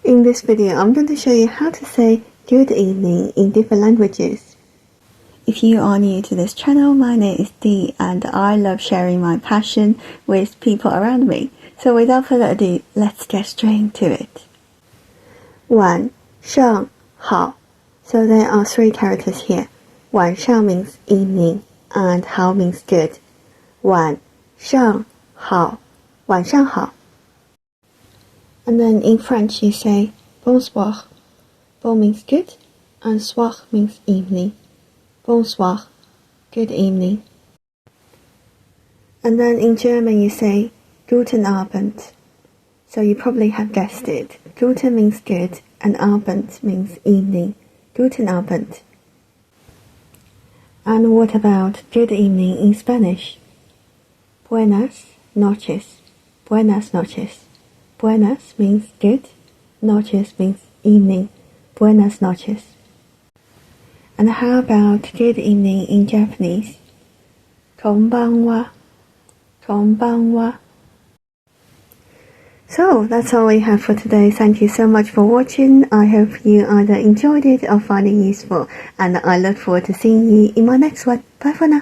In this video, I'm going to show you how to say good evening in different languages. If you are new to this channel, my name is Dee and I love sharing my passion with people around me. So without further ado, let's get straight into it. 晚上好. So there are three characters here. 晚上 means evening and 好 means good. 晚上好，晚上好. And then in French you say Bonsoir. Bon means good and soir means evening. Bonsoir, good evening. And then in German you say Guten Abend. So you probably have guessed it. Guten means good and Abend means evening. Guten Abend. And what about good evening in Spanish? Buenas noches. Buenas noches. Buenas means good, noches means evening. Buenas noches. And how about good evening in Japanese? Konbanwa. Konbanwa. So that's all we have for today. Thank you so much for watching. I hope you either enjoyed it or found it useful. And I look forward to seeing you in my next one. Bye for now.